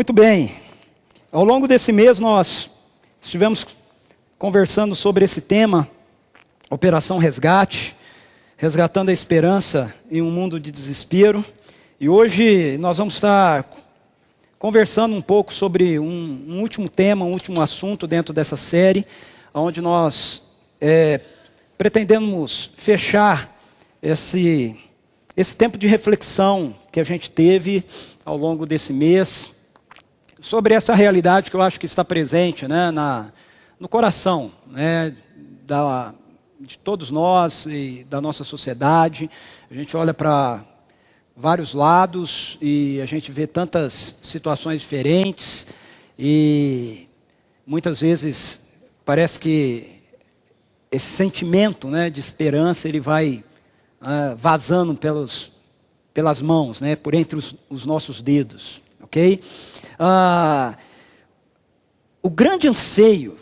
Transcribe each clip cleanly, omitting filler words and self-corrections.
Muito bem, ao longo desse mês nós estivemos conversando sobre esse tema, Operação Resgate, resgatando a esperança em um mundo de desespero. E hoje nós vamos estar conversando um pouco sobre um último tema, um último assunto dentro dessa série, onde nós pretendemos fechar esse tempo de reflexão que a gente teve ao longo desse mês, sobre essa realidade que eu acho que está presente, né, no coração, né, de todos nós e da nossa sociedade. A gente olha para vários lados e a gente vê tantas situações diferentes e muitas vezes parece que esse sentimento, né, de esperança ele vai vazando pelas mãos, né, por entre os nossos dedos, ok? O grande anseio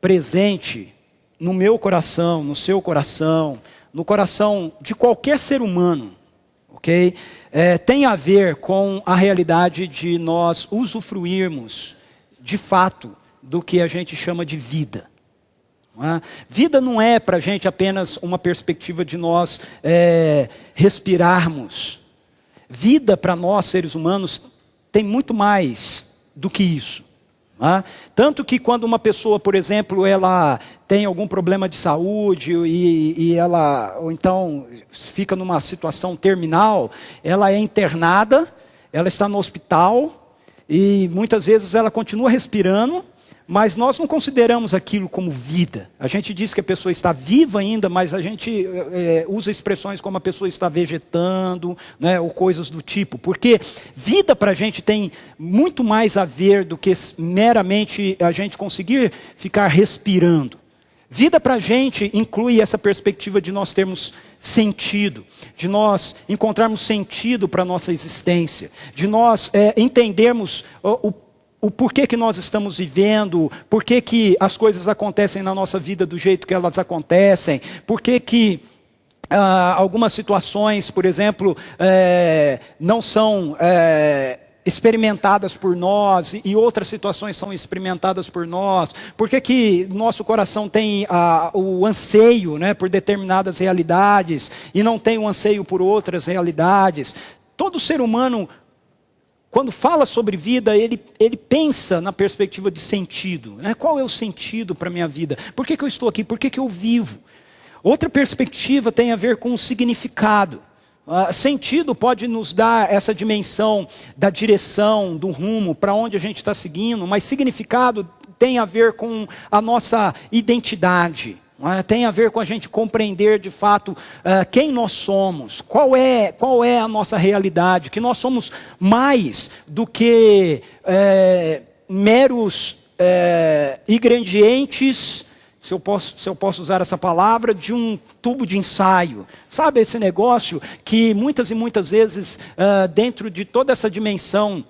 presente no meu coração, no seu coração, no coração de qualquer ser humano, ok? Tem a ver com a realidade de nós usufruirmos, de fato, do que a gente chama de vida. Vida não é para a gente apenas uma perspectiva de nós respirarmos. Vida para nós, seres humanos, tem muito mais do que isso. Tanto que quando uma pessoa, por exemplo, ela tem algum problema de saúde e ela, ou então fica numa situação terminal, ela é internada, ela está no hospital e muitas vezes ela continua respirando, mas nós não consideramos aquilo como vida. A gente diz que a pessoa está viva ainda, mas a gente usa expressões como a pessoa está vegetando, né, ou coisas do tipo. Porque vida para a gente tem muito mais a ver do que meramente a gente conseguir ficar respirando. Vida para a gente inclui essa perspectiva de nós termos sentido, de nós encontrarmos sentido para a nossa existência, de nós entendermos o porquê que nós estamos vivendo, porquê que as coisas acontecem na nossa vida do jeito que elas acontecem, porquê que algumas situações, por exemplo, não são experimentadas por nós e outras situações são experimentadas por nós, porquê que nosso coração tem o anseio, né, por determinadas realidades e não tem o anseio por outras realidades. Todo ser humano, quando fala sobre vida, ele pensa na perspectiva de sentido, né? Qual é o sentido para a minha vida? Por que eu estou aqui? Por que eu vivo? Outra perspectiva tem a ver com o significado. Sentido pode nos dar essa dimensão da direção, do rumo, para onde a gente está seguindo, mas significado tem a ver com a nossa identidade. Tem a ver com a gente compreender de fato quem nós somos, qual é a nossa realidade, que nós somos mais do que meros ingredientes, se eu posso usar essa palavra, de um tubo de ensaio. Sabe esse negócio que muitas e muitas vezes, dentro de toda essa dimensão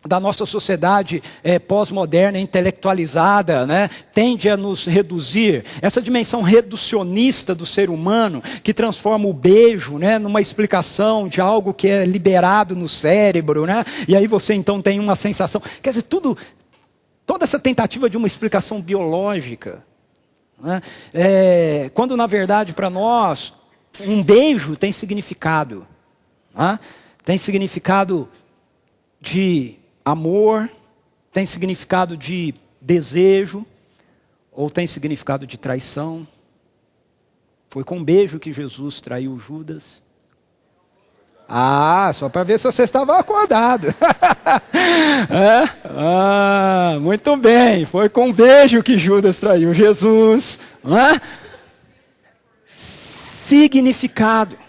da nossa sociedade pós-moderna, intelectualizada, né, tende a nos reduzir. Essa dimensão reducionista do ser humano, que transforma o beijo, né, numa explicação de algo que é liberado no cérebro, né, e aí você então tem uma sensação. Quer dizer, toda essa tentativa de uma explicação biológica, né, quando na verdade para nós, um beijo tem significado. Tem significado de amor, tem significado de desejo, ou tem significado de traição. Foi com um beijo que Jesus traiu Judas. Só para ver se você estava acordado. Muito bem, foi com um beijo que Judas traiu Jesus. Significado.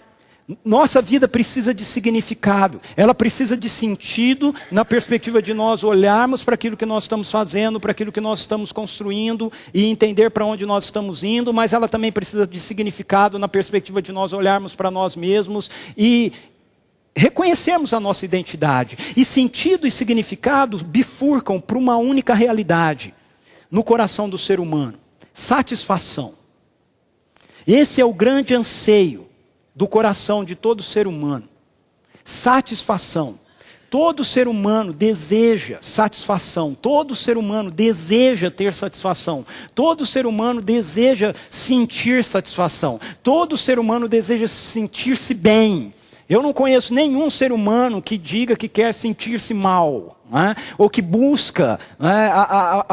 Nossa vida precisa de significado, ela precisa de sentido na perspectiva de nós olharmos para aquilo que nós estamos fazendo, para aquilo que nós estamos construindo e entender para onde nós estamos indo, mas ela também precisa de significado na perspectiva de nós olharmos para nós mesmos e reconhecermos a nossa identidade. E sentido e significado bifurcam para uma única realidade no coração do ser humano: satisfação. Esse é o grande anseio do coração de todo ser humano. Satisfação. todo ser humano deseja satisfação, todo ser humano deseja ter satisfação, todo ser humano deseja sentir satisfação, todo ser humano deseja sentir-se bem. Eu não conheço nenhum ser humano que diga que quer sentir-se mal, né? Ou que busca, né,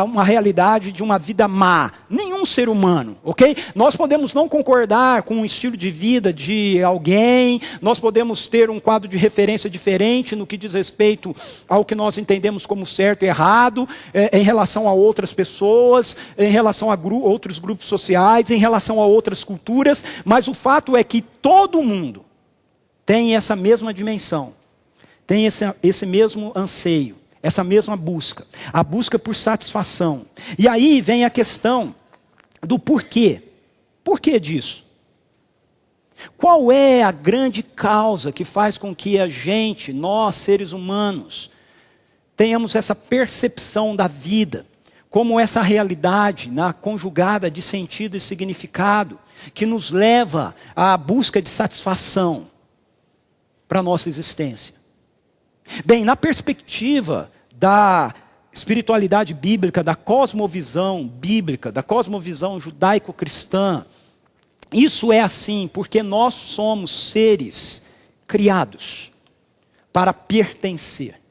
uma realidade de uma vida má. Nenhum ser humano, ok? Nós podemos não concordar com o estilo de vida de alguém, nós podemos ter um quadro de referência diferente no que diz respeito ao que nós entendemos como certo e errado, em relação a outras pessoas, em relação a outros grupos sociais, em relação a outras culturas, mas o fato é que todo mundo tem essa mesma dimensão, tem esse mesmo anseio, essa mesma busca, a busca por satisfação. E aí vem a questão do porquê. Por que disso? Qual é a grande causa que faz com que a gente, nós seres humanos, tenhamos essa percepção da vida, como essa realidade conjugada de sentido e significado, que nos leva à busca de satisfação para a nossa existência? Bem, na perspectiva da espiritualidade bíblica, da cosmovisão bíblica, da cosmovisão judaico-cristã, isso é assim porque nós somos seres criados para pertencer.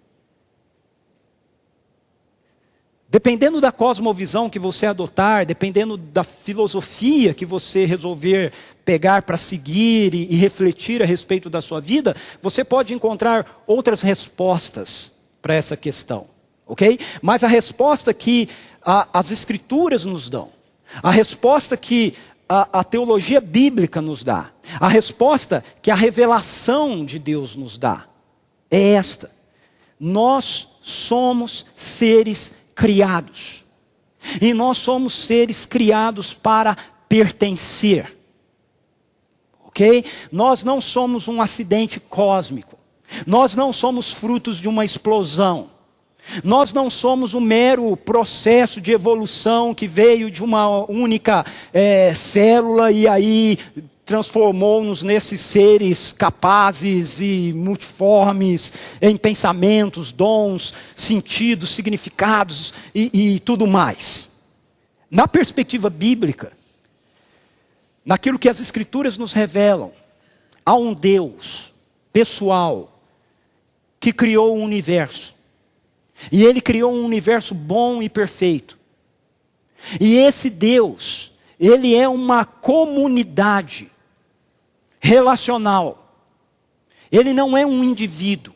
Dependendo da cosmovisão que você adotar, dependendo da filosofia que você resolver pegar para seguir e refletir a respeito da sua vida, você pode encontrar outras respostas para essa questão, ok? Mas a resposta que as Escrituras nos dão, a resposta que a teologia bíblica nos dá, a resposta que a revelação de Deus nos dá, é esta: nós somos seres criados. E nós somos seres criados para pertencer. Ok? Nós não somos um acidente cósmico. Nós não somos frutos de uma explosão. Nós não somos um mero processo de evolução que veio de uma única célula e aí transformou-nos nesses seres capazes e multiformes em pensamentos, dons, sentidos, significados e tudo mais. Na perspectiva bíblica, naquilo que as Escrituras nos revelam, há um Deus pessoal que criou o universo. E Ele criou um universo bom e perfeito. E esse Deus, Ele é uma comunidade relacional. Ele não é um indivíduo.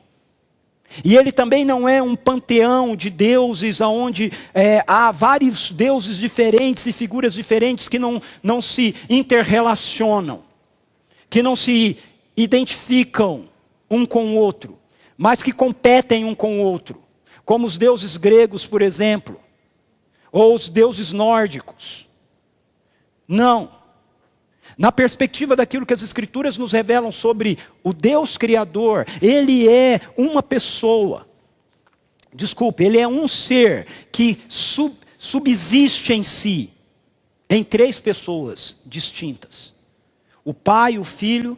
E Ele também não é um panteão de deuses onde há vários deuses diferentes e figuras diferentes que não se interrelacionam, que não se identificam um com o outro, mas que competem um com o outro, como os deuses gregos, por exemplo, ou os deuses nórdicos. Não. Na perspectiva daquilo que as Escrituras nos revelam sobre o Deus Criador, Ele é uma pessoa. Desculpe, Ele é um ser que subsiste em si, em três pessoas distintas: o Pai, o Filho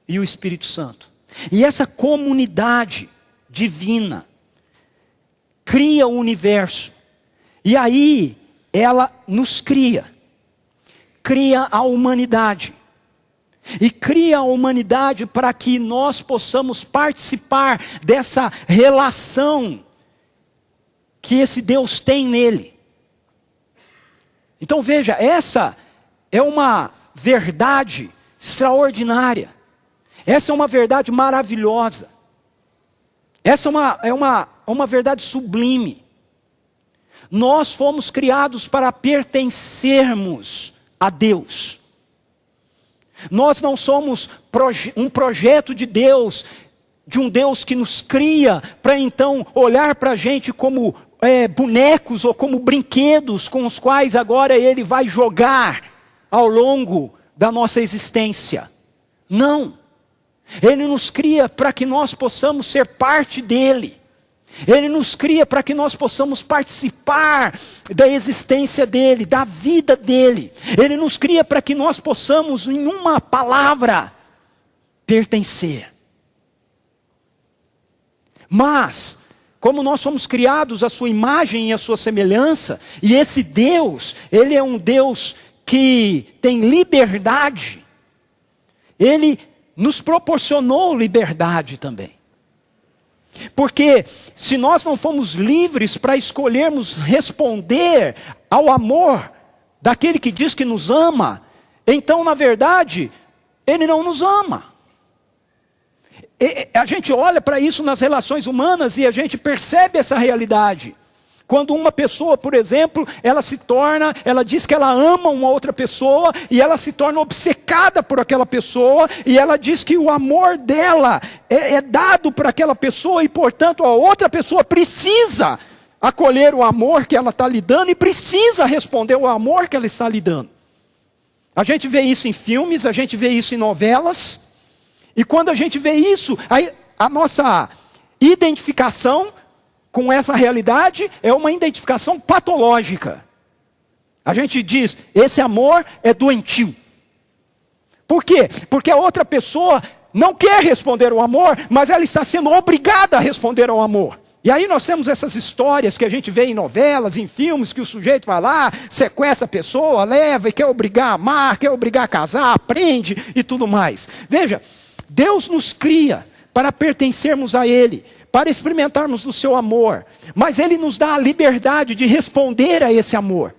e o Espírito Santo. E essa comunidade divina cria o universo. E aí, ela nos cria a humanidade. E cria a humanidade para que nós possamos participar dessa relação que esse Deus tem nele. Então veja, essa é uma verdade extraordinária. Essa é uma verdade maravilhosa. Essa é uma verdade sublime. Nós fomos criados para pertencermos a Deus. Nós não somos um projeto de Deus, de um Deus que nos cria para então olhar para a gente como bonecos ou como brinquedos com os quais agora Ele vai jogar ao longo da nossa existência. Não. Ele nos cria para que nós possamos ser parte dEle. Ele nos cria para que nós possamos participar da existência dEle, da vida dEle. Ele nos cria para que nós possamos, em uma palavra, pertencer. Mas, como nós somos criados à sua imagem e à sua semelhança, e esse Deus, Ele é um Deus que tem liberdade, Ele nos proporcionou liberdade também. Porque se nós não fomos livres para escolhermos responder ao amor daquele que diz que nos ama, então na verdade, Ele não nos ama. A gente olha para isso nas relações humanas e a gente percebe essa realidade. Quando uma pessoa, por exemplo, ela diz que ela ama uma outra pessoa e ela se torna obcecada por aquela pessoa e ela diz que o amor dela é dado para aquela pessoa e, portanto, a outra pessoa precisa acolher o amor que ela está lhe dando e precisa responder o amor que ela está lhe dando. A gente vê isso em filmes, a gente vê isso em novelas, e quando a gente vê isso, aí a nossa identificação com essa realidade é uma identificação patológica. A gente diz, esse amor é doentio. Por quê? Porque a outra pessoa não quer responder ao amor, mas ela está sendo obrigada a responder ao amor. E aí nós temos essas histórias que a gente vê em novelas, em filmes, que o sujeito vai lá, sequestra a pessoa, leva e quer obrigar a amar, quer obrigar a casar, prende e tudo mais. Veja, Deus nos cria para pertencermos a Ele, para experimentarmos do seu amor, mas Ele nos dá a liberdade de responder a esse amor.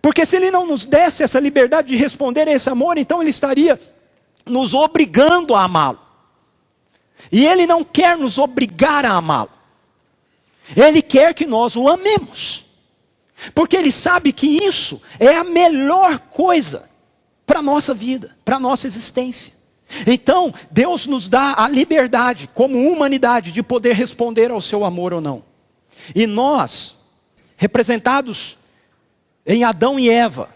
Porque se Ele não nos desse essa liberdade de responder a esse amor, então Ele estaria nos obrigando a amá-lo. E Ele não quer nos obrigar a amá-lo. Ele quer que nós o amemos. Porque Ele sabe que isso é a melhor coisa para a nossa vida, para a nossa existência. Então, Deus nos dá a liberdade, como humanidade, de poder responder ao seu amor ou não. E nós, representados em Adão e Eva,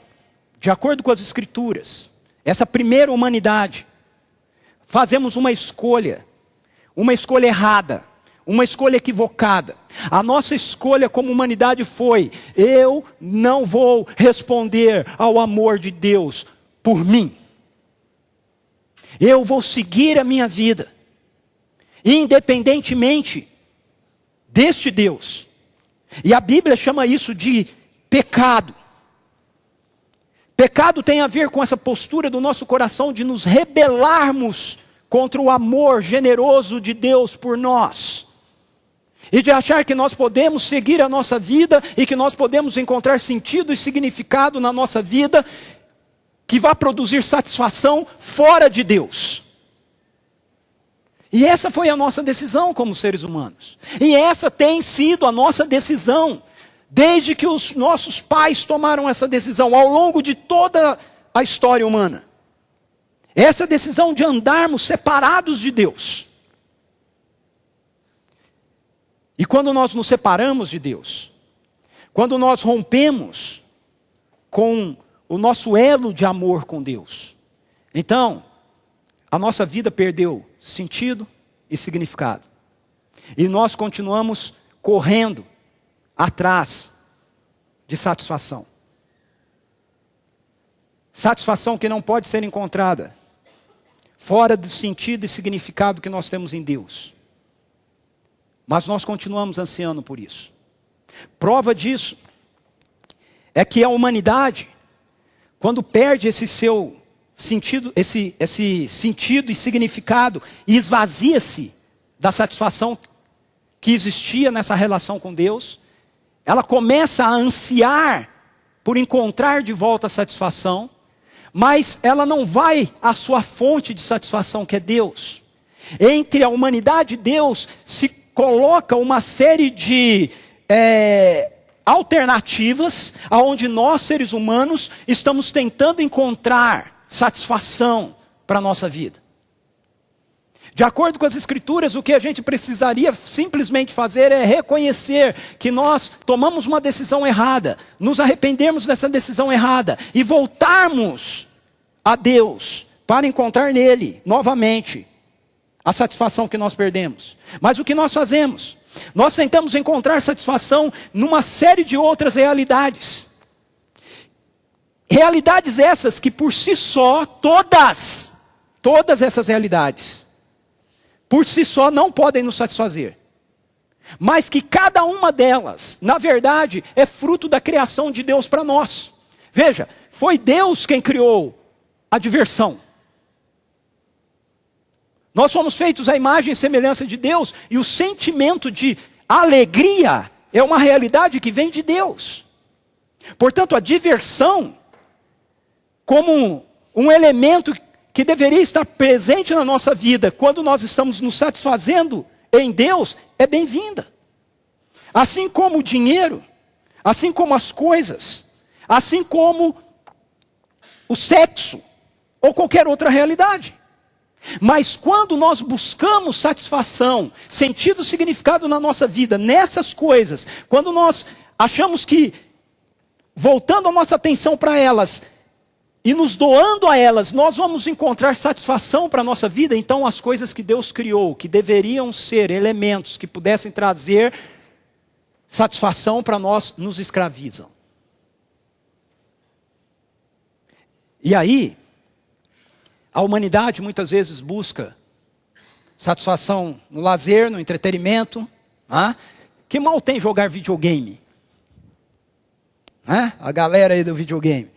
de acordo com as Escrituras, essa primeira humanidade, fazemos uma escolha errada, uma escolha equivocada. A nossa escolha como humanidade foi: eu não vou responder ao amor de Deus por mim. Eu vou seguir a minha vida, independentemente deste Deus. E a Bíblia chama isso de pecado. Pecado tem a ver com essa postura do nosso coração de nos rebelarmos contra o amor generoso de Deus por nós. E de achar que nós podemos seguir a nossa vida e que nós podemos encontrar sentido e significado na nossa vida que vai produzir satisfação fora de Deus. E essa foi a nossa decisão como seres humanos. E essa tem sido a nossa decisão, desde que os nossos pais tomaram essa decisão, ao longo de toda a história humana. Essa decisão de andarmos separados de Deus. E quando nós nos separamos de Deus, quando nós rompemos com o nosso elo de amor com Deus, então a nossa vida perdeu sentido e significado. E nós continuamos correndo atrás de satisfação. Satisfação que não pode ser encontrada fora do sentido e significado que nós temos em Deus. Mas nós continuamos ansiando por isso. Prova disso é que a humanidade, quando perde esse seu sentido, esse sentido e significado, e esvazia-se da satisfação que existia nessa relação com Deus, ela começa a ansiar por encontrar de volta a satisfação, mas ela não vai à sua fonte de satisfação, que é Deus. Entre a humanidade e Deus se coloca uma série de alternativas, aonde nós, seres humanos, estamos tentando encontrar satisfação para a nossa vida. De acordo com as Escrituras, o que a gente precisaria simplesmente fazer é reconhecer que nós tomamos uma decisão errada, nos arrependermos dessa decisão errada e voltarmos a Deus para encontrar nele, novamente, a satisfação que nós perdemos. Mas o que nós fazemos? Nós tentamos encontrar satisfação numa série de outras realidades. Realidades essas que por si só, todas essas realidades, por si só não podem nos satisfazer. Mas que cada uma delas, na verdade, é fruto da criação de Deus para nós. Veja, foi Deus quem criou a diversão. Nós somos feitos à imagem e semelhança de Deus, e o sentimento de alegria é uma realidade que vem de Deus. Portanto, a diversão, como um elemento que deveria estar presente na nossa vida, quando nós estamos nos satisfazendo em Deus, é bem-vinda. Assim como o dinheiro, assim como as coisas, assim como o sexo, ou qualquer outra realidade. Mas quando nós buscamos satisfação, sentido, significado na nossa vida, nessas coisas, quando nós achamos que, voltando a nossa atenção para elas, e nos doando a elas, nós vamos encontrar satisfação para a nossa vida, então as coisas que Deus criou, que deveriam ser elementos que pudessem trazer satisfação para nós, nos escravizam. E aí, a humanidade muitas vezes busca satisfação no lazer, no entretenimento. Que mal tem jogar videogame? A galera aí do videogame.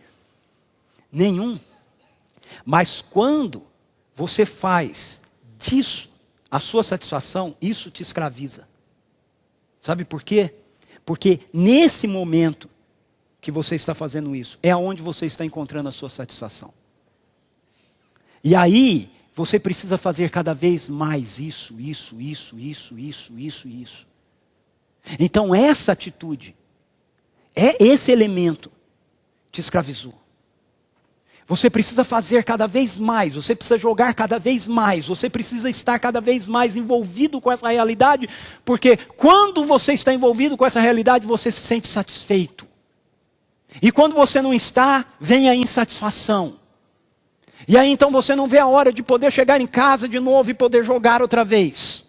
Nenhum. Mas quando você faz disso a sua satisfação, isso te escraviza. Sabe por quê? Porque nesse momento que você está fazendo isso, é onde você está encontrando a sua satisfação. E aí, você precisa fazer cada vez mais isso. Então essa atitude, esse elemento, te escravizou. Você precisa fazer cada vez mais, você precisa jogar cada vez mais, você precisa estar cada vez mais envolvido com essa realidade, porque quando você está envolvido com essa realidade, você se sente satisfeito. E quando você não está, vem a insatisfação. E aí então você não vê a hora de poder chegar em casa de novo e poder jogar outra vez.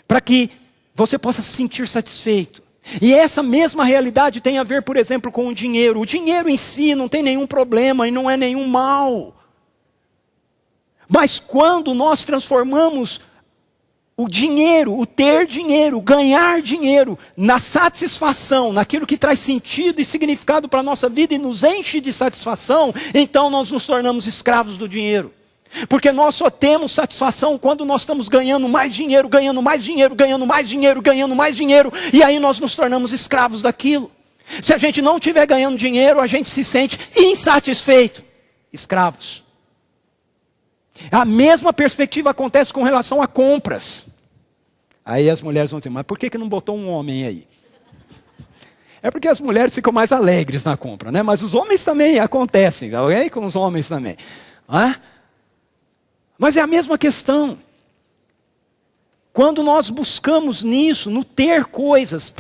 Para que você possa se sentir satisfeito. E essa mesma realidade tem a ver, por exemplo, com o dinheiro. O dinheiro em si não tem nenhum problema e não é nenhum mal. Mas quando nós transformamos o dinheiro, o ter dinheiro, ganhar dinheiro, na satisfação, naquilo que traz sentido e significado para a nossa vida e nos enche de satisfação, então nós nos tornamos escravos do dinheiro. Porque nós só temos satisfação quando nós estamos ganhando mais dinheiro, ganhando mais dinheiro, ganhando mais dinheiro, ganhando mais dinheiro, e aí nós nos tornamos escravos daquilo. Se a gente não estiver ganhando dinheiro, a gente se sente insatisfeito, escravos. A mesma perspectiva acontece com relação a compras. Aí as mulheres vão dizer, mas por que não botou um homem aí? É porque as mulheres ficam mais alegres na compra, né? Mas os homens também acontecem, ok? Com os homens também. Mas é a mesma questão. Quando nós buscamos nisso, no ter coisas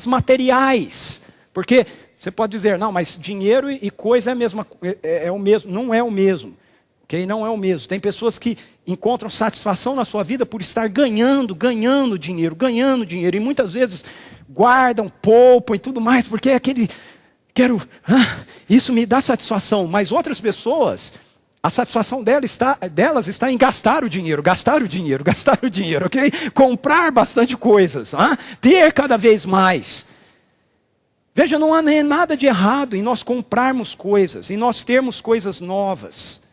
materiais. Porque você pode dizer, não, mas dinheiro e coisa é o mesmo. Não é o mesmo. Okay? Não é o mesmo. Tem pessoas que encontram satisfação na sua vida por estar ganhando dinheiro. E muitas vezes guardam, poupam e tudo mais, porque é aquele, isso me dá satisfação. Mas outras pessoas, a satisfação delas está em gastar o dinheiro, ok? Comprar bastante coisas, ter cada vez mais. Veja, não há nem nada de errado em nós comprarmos coisas, em nós termos coisas novas.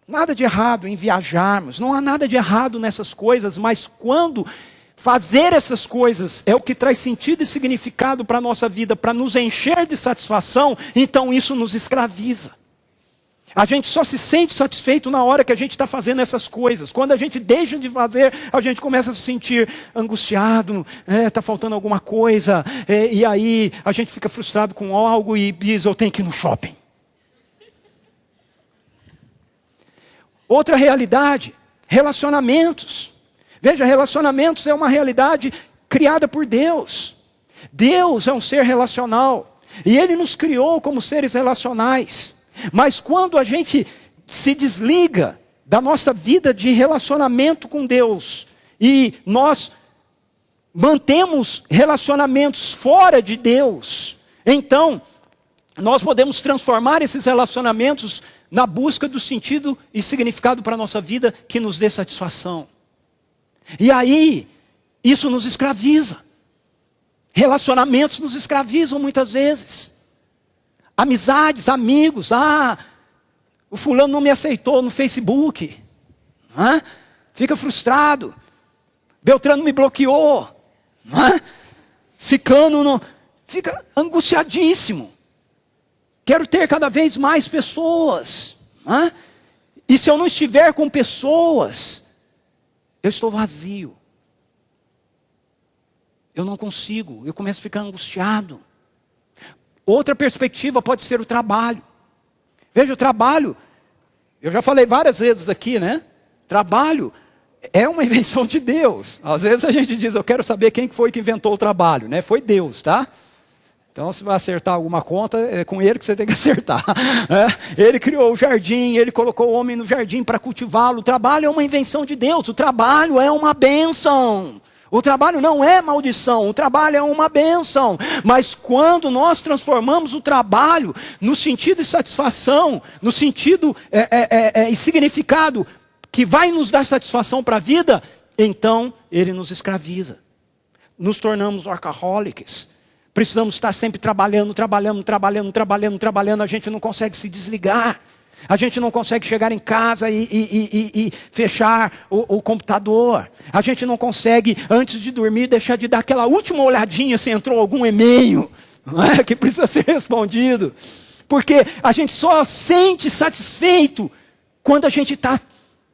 Nada de errado em viajarmos, não há nada de errado nessas coisas, mas quando fazer essas coisas é o que traz sentido e significado para a nossa vida, para nos encher de satisfação, então isso nos escraviza. A gente só se sente satisfeito na hora que a gente está fazendo essas coisas. Quando a gente deixa de fazer, a gente começa a se sentir angustiado, está faltando alguma coisa, e aí a gente fica frustrado com algo e diz, eu tenho que ir no shopping. Outra realidade, relacionamentos. Veja, relacionamentos é uma realidade criada por Deus. Deus é um ser relacional. E Ele nos criou como seres relacionais. Mas quando a gente se desliga da nossa vida de relacionamento com Deus, e nós mantemos relacionamentos fora de Deus, então nós podemos transformar esses relacionamentos na busca do sentido e significado para a nossa vida que nos dê satisfação. E aí, isso nos escraviza. Relacionamentos nos escravizam muitas vezes. Amizades, amigos, o fulano não me aceitou no Facebook. Fica frustrado. Beltrano me bloqueou. Ciclano não... Fica angustiadíssimo. Quero ter cada vez mais pessoas. E se eu não estiver com pessoas, eu estou vazio. Eu não consigo, eu começo a ficar angustiado. Outra perspectiva pode ser o trabalho. Veja, o trabalho, eu já falei várias vezes aqui, né? Trabalho é uma invenção de Deus. Às vezes a gente diz, eu quero saber quem foi que inventou o trabalho, né? Foi Deus, tá? Então, se vai acertar alguma conta, é com ele que você tem que acertar. Ele criou o jardim, ele colocou o homem no jardim para cultivá-lo. O trabalho é uma invenção de Deus, o trabalho é uma bênção. O trabalho não é maldição, o trabalho é uma bênção. Mas quando nós transformamos o trabalho no sentido de satisfação, no sentido e significado que vai nos dar satisfação para a vida, então ele nos escraviza. Nos tornamos workaholics. Precisamos estar sempre trabalhando, a gente não consegue se desligar. A gente não consegue chegar em casa e fechar o computador. A gente não consegue, antes de dormir, deixar de dar aquela última olhadinha se entrou algum e-mail, que precisa ser respondido. Porque a gente só sente satisfeito quando a gente está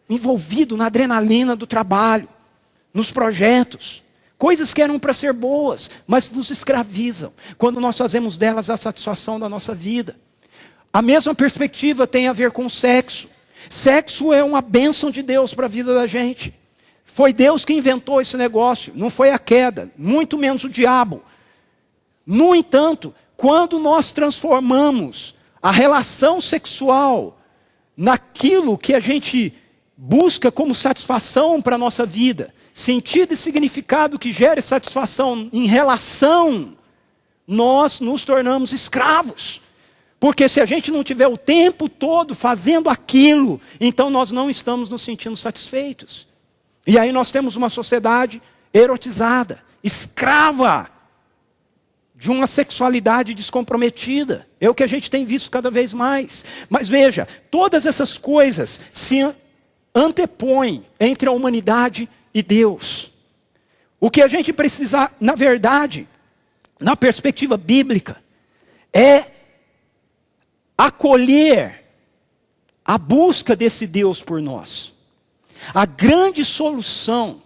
envolvido na adrenalina do trabalho, nos projetos. Coisas que eram para ser boas, mas nos escravizam, quando nós fazemos delas a satisfação da nossa vida. A mesma perspectiva tem a ver com o sexo. Sexo é uma bênção de Deus para a vida da gente. Foi Deus que inventou esse negócio, não foi a queda, muito menos o diabo. No entanto, quando nós transformamos a relação sexual naquilo que a gente busca como satisfação para a nossa vida, sentido e significado que gere satisfação em relação, nós nos tornamos escravos. Porque se a gente não tiver o tempo todo fazendo aquilo, então nós não estamos nos sentindo satisfeitos. E aí nós temos uma sociedade erotizada, escrava de uma sexualidade descomprometida. É o que a gente tem visto cada vez mais. Mas veja, todas essas coisas se antepõem entre a humanidade e Deus. O que a gente precisa, na verdade, na perspectiva bíblica, é acolher a busca desse Deus por nós. A grande solução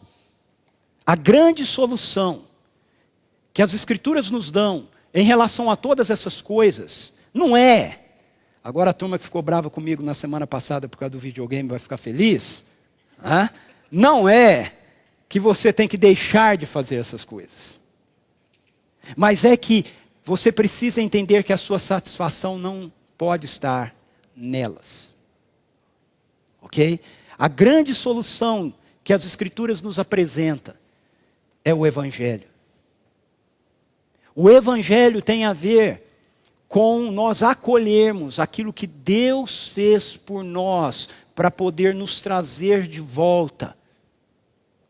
que as Escrituras nos dão em relação a todas essas coisas, não é, agora a turma que ficou brava comigo na semana passada por causa do videogame vai ficar feliz, não é que você tem que deixar de fazer essas coisas. Mas é que você precisa entender que a sua satisfação não pode estar nelas. Ok? A grande solução que as Escrituras nos apresentam é o Evangelho. O Evangelho tem a ver com nós acolhermos aquilo que Deus fez por nós para poder nos trazer de volta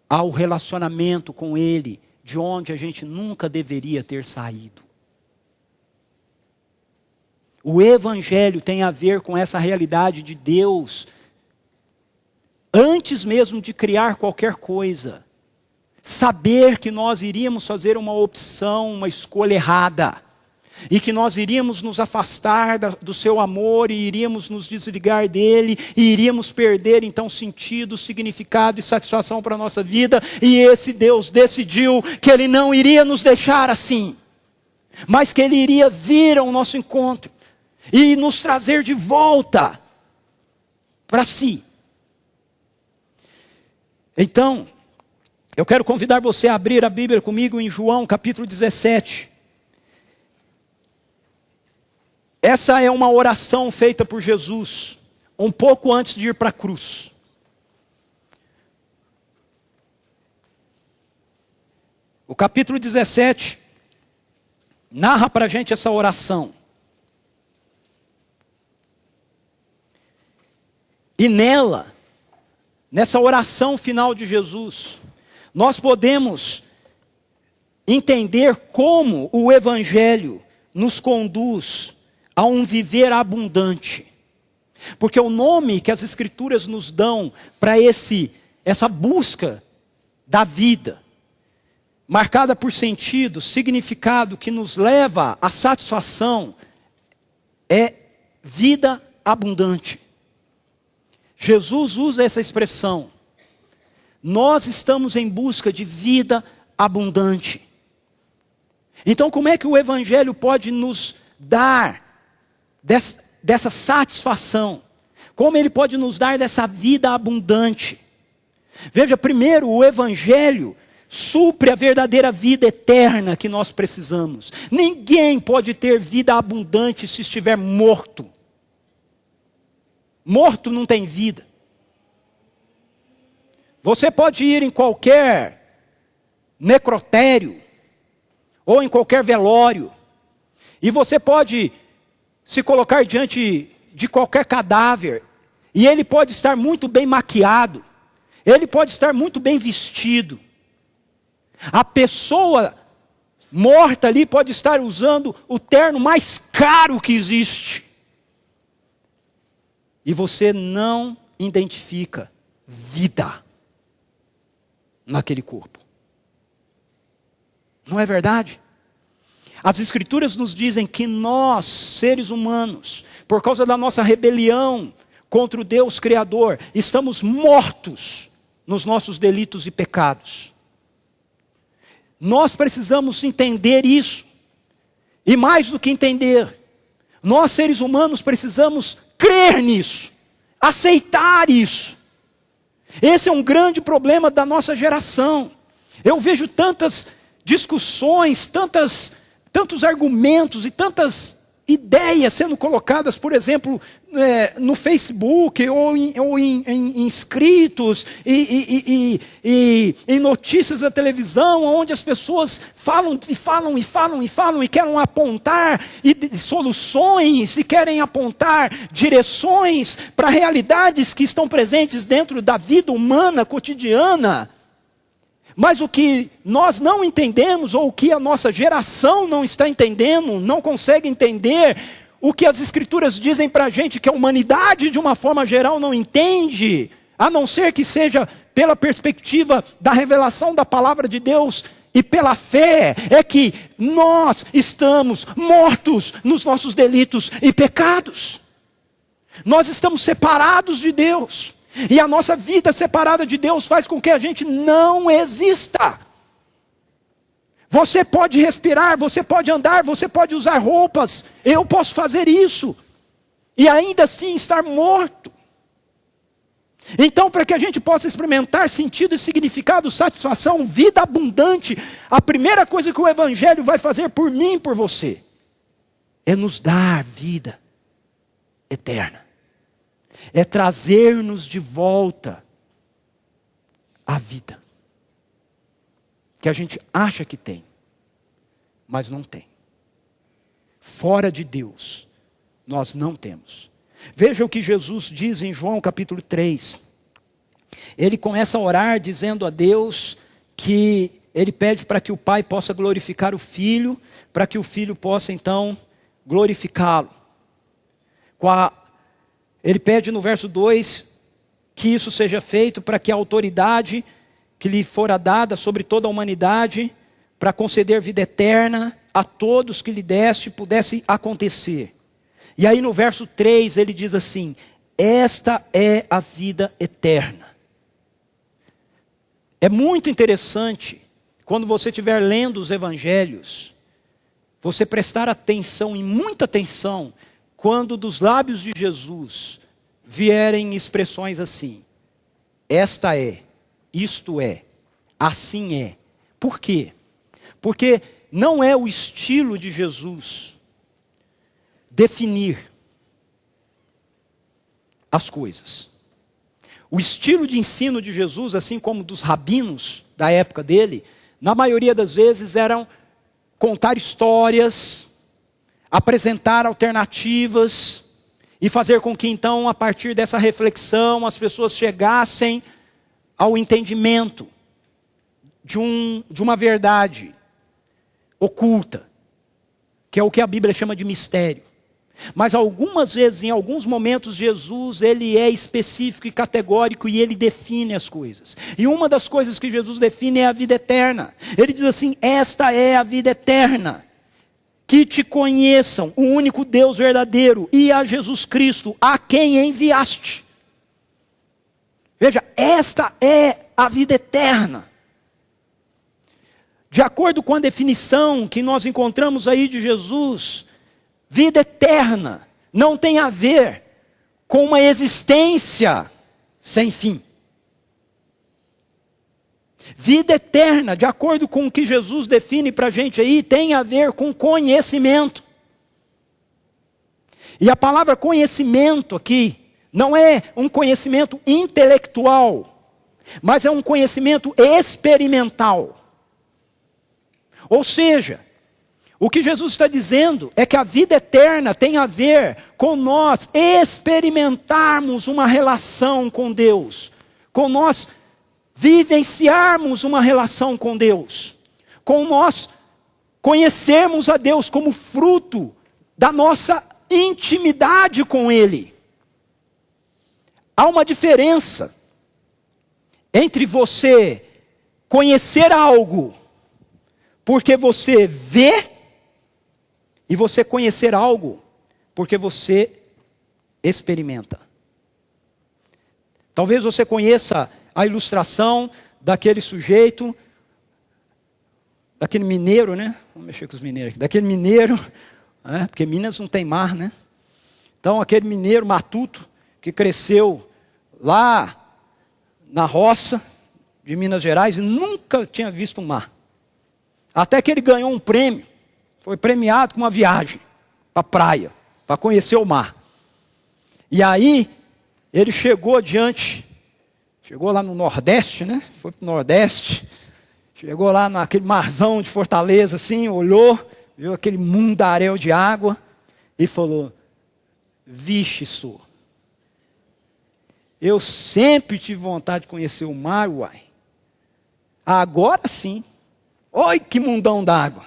ao relacionamento com Ele, de onde a gente nunca deveria ter saído. O Evangelho tem a ver com essa realidade de Deus, antes mesmo de criar qualquer coisa, saber que nós iríamos fazer uma opção, uma escolha errada, e que nós iríamos nos afastar do seu amor, e iríamos nos desligar dele, e iríamos perder então sentido, significado e satisfação para a nossa vida, e esse Deus decidiu que Ele não iria nos deixar assim, mas que Ele iria vir ao nosso encontro, e nos trazer de volta para si. Então, eu quero convidar você a abrir a Bíblia comigo em João capítulo 17. Essa é uma oração feita por Jesus, um pouco antes de ir para a cruz. O capítulo 17 narra para a gente essa oração. E nessa oração final de Jesus, nós podemos entender como o Evangelho nos conduz a um viver abundante. Porque o nome que as Escrituras nos dão para essa busca da vida, marcada por sentido, significado que nos leva à satisfação, é vida abundante. Jesus usa essa expressão. Nós estamos em busca de vida abundante. Então, como é que o Evangelho pode nos dar dessa satisfação? Como ele pode nos dar dessa vida abundante? Veja, primeiro, o Evangelho supre a verdadeira vida eterna que nós precisamos. Ninguém pode ter vida abundante se estiver morto. Morto não tem vida. Você pode ir em qualquer necrotério, ou em qualquer velório, e você pode se colocar diante de qualquer cadáver, e ele pode estar muito bem maquiado, ele pode estar muito bem vestido. A pessoa morta ali pode estar usando o terno mais caro que existe. E você não identifica vida naquele corpo. Não é verdade? As Escrituras nos dizem que nós, seres humanos, por causa da nossa rebelião contra o Deus Criador, estamos mortos nos nossos delitos e pecados. Nós precisamos entender isso. E mais do que entender, nós seres humanos precisamos crer nisso, aceitar isso. Esse é um grande problema da nossa geração. Eu vejo tantas discussões, tantos argumentos e tantas ideias sendo colocadas, por exemplo, no Facebook, ou em escritos, e em notícias da televisão, onde as pessoas falam e querem apontar soluções, e querem apontar direções para realidades que estão presentes dentro da vida humana cotidiana. Mas o que nós não entendemos, ou o que a nossa geração não está entendendo, não consegue entender, o que as Escrituras dizem para a gente, que a humanidade de uma forma geral não entende, a não ser que seja pela perspectiva da revelação da palavra de Deus e pela fé, é que nós estamos mortos nos nossos delitos e pecados. Nós estamos separados de Deus. E a nossa vida separada de Deus faz com que a gente não exista. Você pode respirar, você pode andar, você pode usar roupas. Eu posso fazer isso. E ainda assim estar morto. Então, para que a gente possa experimentar sentido e significado, satisfação, vida abundante, a primeira coisa que o Evangelho vai fazer por mim e por você, é nos dar vida eterna. É trazer-nos de volta à vida. Que a gente acha que tem, mas não tem. Fora de Deus, nós não temos. Veja o que Jesus diz em João capítulo 3. Ele começa a orar dizendo a Deus que ele pede para que o Pai possa glorificar o Filho, para que o Filho possa então glorificá-lo. Ele pede no verso 2 que isso seja feito para que a autoridade que lhe fora dada sobre toda a humanidade, para conceder vida eterna a todos que lhe deste, pudesse acontecer. E aí no verso 3 ele diz assim: esta é a vida eterna. É muito interessante, quando você estiver lendo os evangelhos, você prestar atenção, e muita atenção, quando dos lábios de Jesus vierem expressões assim: esta é, isto é, assim é. Por quê? Porque não é o estilo de Jesus definir as coisas. O estilo de ensino de Jesus, assim como dos rabinos da época dele, na maioria das vezes eram contar histórias, apresentar alternativas e fazer com que então, a partir dessa reflexão, as pessoas chegassem ao entendimento de uma verdade oculta, que é o que a Bíblia chama de mistério. Mas algumas vezes, em alguns momentos, Jesus ele é específico e categórico e ele define as coisas. E uma das coisas que Jesus define é a vida eterna. Ele diz assim: esta é a vida eterna, que te conheçam, o único Deus verdadeiro, e a Jesus Cristo, a quem enviaste. Veja, esta é a vida eterna. De acordo com a definição que nós encontramos aí de Jesus, vida eterna não tem a ver com uma existência sem fim. Vida eterna, de acordo com o que Jesus define para a gente aí, tem a ver com conhecimento. E a palavra conhecimento aqui não é um conhecimento intelectual, mas é um conhecimento experimental. Ou seja, o que Jesus está dizendo é que a vida eterna tem a ver com nós experimentarmos uma relação com Deus, com nós vivenciarmos uma relação com Deus, com nós conhecermos a Deus como fruto da nossa intimidade com Ele. Há uma diferença entre você conhecer algo porque você vê e você conhecer algo porque você experimenta. Talvez você conheça a ilustração daquele sujeito, daquele mineiro, né? Vamos mexer com os mineiros aqui. Daquele mineiro, porque Minas não tem mar, né? Então aquele mineiro matuto que cresceu lá na roça de Minas Gerais e nunca tinha visto um mar. Até que ele ganhou um prêmio, foi premiado com uma viagem para a praia, para conhecer o mar. E aí, ele chegou lá no Nordeste, né? Foi para o Nordeste, chegou lá naquele marzão de Fortaleza, assim, olhou, viu aquele mundaréu de água e falou: vixe, sou. Eu sempre tive vontade de conhecer o mar, uai. Agora sim. Oi, que mundão d'água.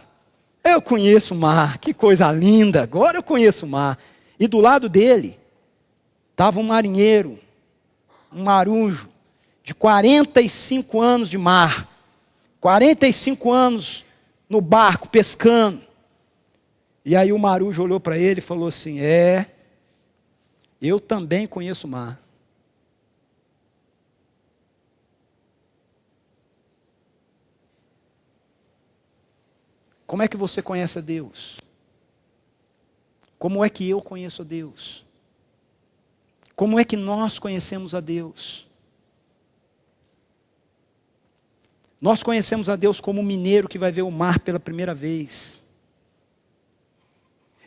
Eu conheço o mar, que coisa linda. Agora eu conheço o mar. E do lado dele, estava um marinheiro, um marujo, de 45 anos de mar. 45 anos no barco, pescando. E aí o marujo olhou para ele e falou assim: eu também conheço o mar. Como é que você conhece a Deus? Como é que eu conheço a Deus? Como é que nós conhecemos a Deus? Nós conhecemos a Deus como um mineiro que vai ver o mar pela primeira vez.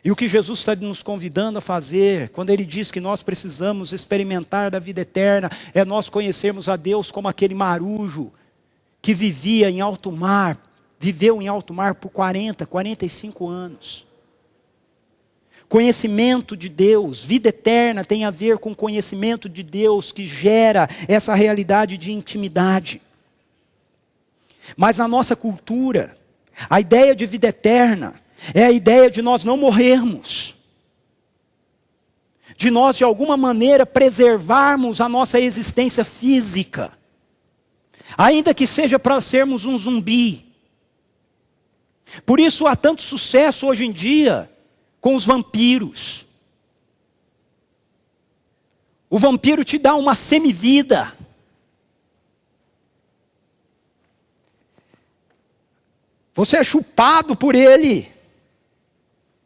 E o que Jesus está nos convidando a fazer, quando Ele diz que nós precisamos experimentar da vida eterna, é nós conhecermos a Deus como aquele marujo que viveu em alto mar por 45 anos. Conhecimento de Deus, vida eterna tem a ver com conhecimento de Deus que gera essa realidade de intimidade. Mas na nossa cultura, a ideia de vida eterna é a ideia de nós não morrermos. De nós, de alguma maneira, preservarmos a nossa existência física. Ainda que seja para sermos um zumbi. Por isso há tanto sucesso hoje em dia com os vampiros. O vampiro te dá uma semivida. Você é chupado por ele.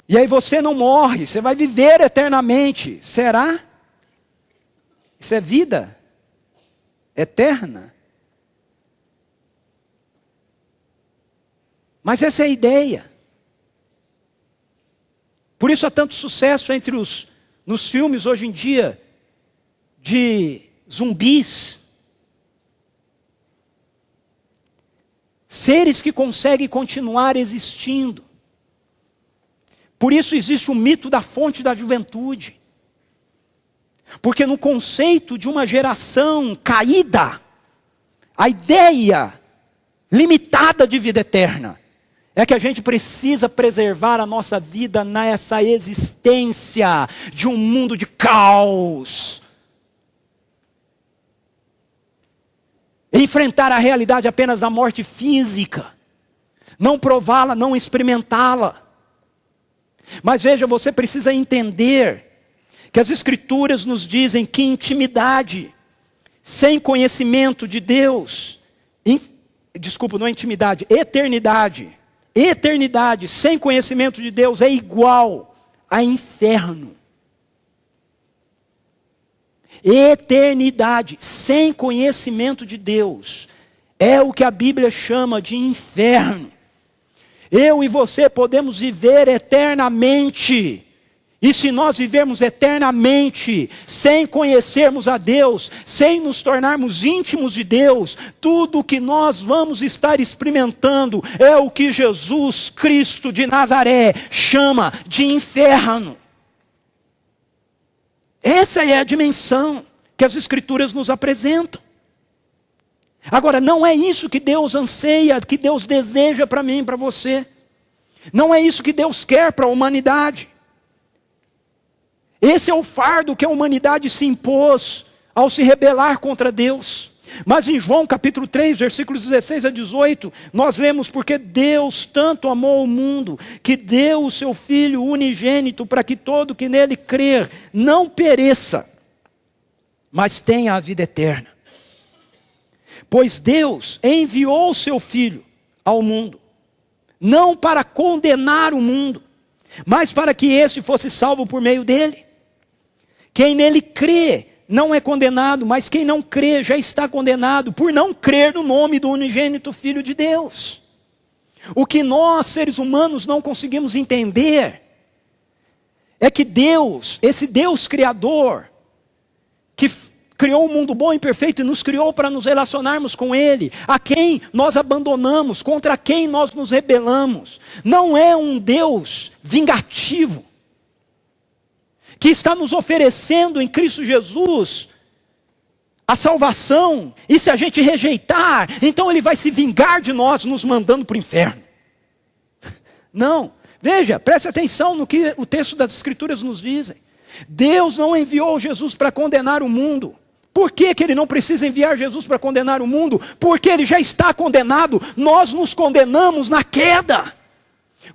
E aí você não morre, você vai viver eternamente. Será? Isso é vida eterna? Mas essa é a ideia. Por isso há tanto sucesso nos filmes hoje em dia de zumbis. Seres que conseguem continuar existindo. Por isso existe o mito da fonte da juventude. Porque no conceito de uma geração caída, a ideia limitada de vida eterna. É que a gente precisa preservar a nossa vida nessa existência de um mundo de caos. Enfrentar a realidade apenas da morte física. Não prová-la, não experimentá-la. Mas veja, você precisa entender que as Escrituras nos dizem que intimidade, sem conhecimento de Deus, não é intimidade, eternidade. Eternidade sem conhecimento de Deus é igual a inferno. Eternidade sem conhecimento de Deus é o que a Bíblia chama de inferno. Eu e você podemos viver eternamente. E se nós vivermos eternamente, sem conhecermos a Deus, sem nos tornarmos íntimos de Deus, tudo o que nós vamos estar experimentando é o que Jesus Cristo de Nazaré chama de inferno. Essa é a dimensão que as Escrituras nos apresentam. Agora, não é isso que Deus anseia, que Deus deseja para mim e para você. Não é isso que Deus quer para a humanidade. Esse é o fardo que a humanidade se impôs ao se rebelar contra Deus. Mas em João capítulo 3, versículos 16 a 18, nós lemos: porque Deus tanto amou o mundo, que deu o seu Filho unigênito, para que todo que nele crer não pereça, mas tenha a vida eterna. Pois Deus enviou o seu Filho ao mundo, não para condenar o mundo, mas para que este fosse salvo por meio dele. Quem nele crê não é condenado, mas quem não crê já está condenado, por não crer no nome do unigênito Filho de Deus. O que nós, seres humanos, não conseguimos entender é que Deus, esse Deus Criador, que criou um mundo bom e perfeito e nos criou para nos relacionarmos com Ele, a quem nós abandonamos, contra quem nós nos rebelamos, não é um Deus vingativo, que está nos oferecendo em Cristo Jesus a salvação, e se a gente rejeitar, então Ele vai se vingar de nós, nos mandando para o inferno. Não, veja, preste atenção no que o texto das Escrituras nos dizem. Deus não enviou Jesus para condenar o mundo. Por que Ele não precisa enviar Jesus para condenar o mundo? Porque Ele já está condenado. Nós nos condenamos na queda.